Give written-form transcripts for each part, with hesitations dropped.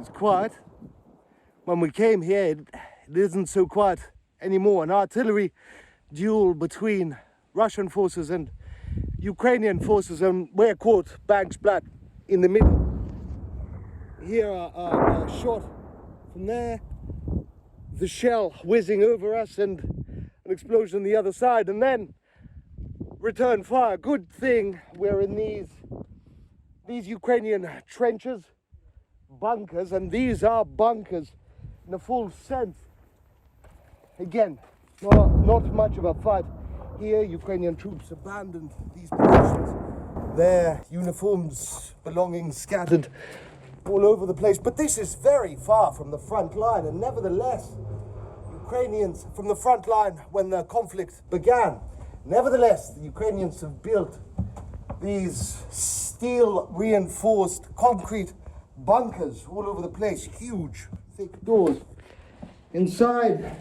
It's quiet. When we came here, it isn't so quiet anymore. An artillery duel between Russian forces and Ukrainian forces, and we're caught bang splat in the middle. Here a shot from there, the shell whizzing over us and an explosion on the other side, and then return fire. Good thing we're in these Ukrainian trenches, bunkers, and these are bunkers in the full sense. Again, not much of a fight here. Ukrainian troops abandoned these positions, their uniforms, belongings scattered all over the place. But this is very far from the front line, and nevertheless, Ukrainians from the front line when the conflict began, nevertheless, the Ukrainians have built these steel reinforced concrete bunkers all over the place, huge, thick doors. Inside,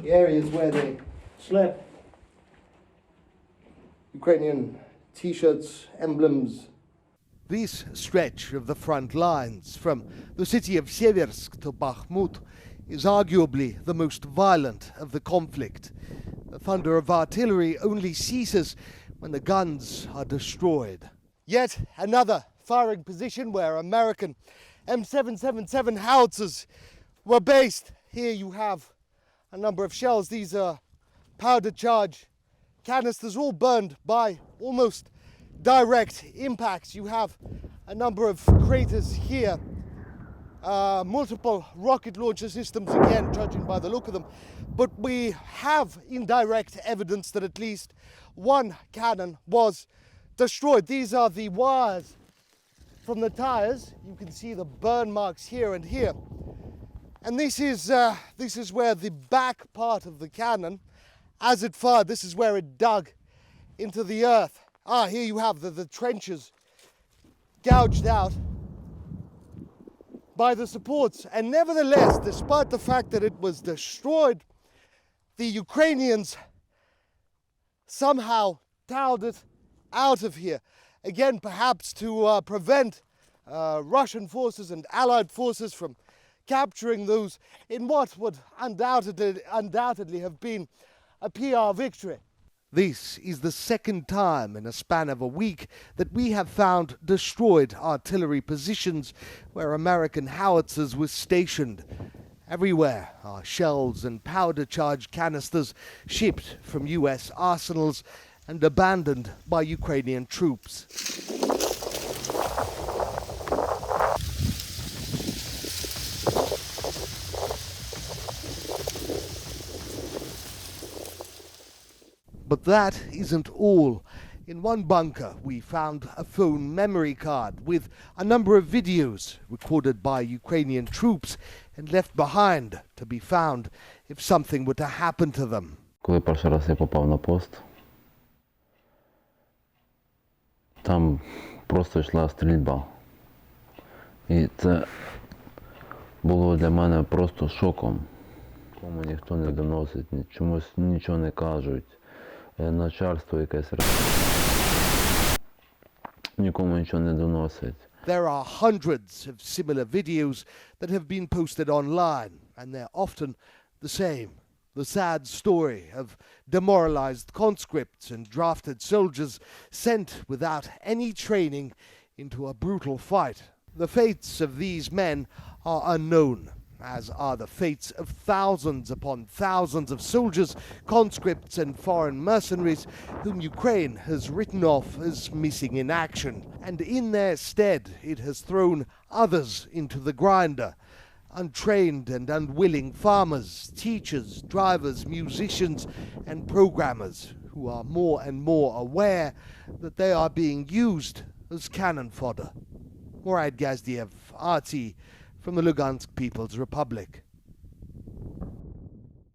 the areas where they slept, Ukrainian t-shirts, emblems. This stretch of the front lines from the city of Seversk to Bakhmut is arguably the most violent of the conflict. The thunder of artillery only ceases when the guns are destroyed. Yet another firing position where American M777 howitzers were based. Here you have a number of shells. These are powder charge canisters, all burned by almost direct impacts. You have a number of craters here, multiple rocket launcher systems, again judging by the look of them, but we have indirect evidence that at least one cannon was destroyed. These are the wires from the tires. You can see the burn marks here and here, and this is where the back part of the cannon, as it fired, this is where it dug into the earth. Here you have the trenches gouged out by the supports. And nevertheless, despite the fact that it was destroyed, the Ukrainians somehow towed it out of here. Again, perhaps to prevent Russian forces and Allied forces from capturing those in what would undoubtedly have been a PR victory. This is the second time in a span of a week that we have found destroyed artillery positions where American howitzers were stationed. Everywhere are shells and powder charge canisters shipped from US arsenals and abandoned by Ukrainian troops. But that isn't all. In one bunker, we found a phone memory card with a number of videos recorded by Ukrainian troops and left behind to be found if something were to happen to them. Коли перший раз я попав на пост, там просто йшла стрільба. І це було для мене просто шоком. Кому ніхто не доносить, чомусь нічого не кажуть. Начальство якесь нікому нічого не доносить. There are hundreds of similar videos that have been posted online, and they're often the same. The sad story of demoralized conscripts and drafted soldiers sent without any training into a brutal fight. The fates of these men are unknown, as are the fates of thousands upon thousands of soldiers, conscripts and foreign mercenaries whom Ukraine has written off as missing in action. And in their stead it has thrown others into the grinder. Untrained and unwilling farmers, teachers, drivers, musicians and programmers who are more and more aware that they are being used as cannon fodder. Murad Gazdiev, RT, from the Lugansk People's Republic.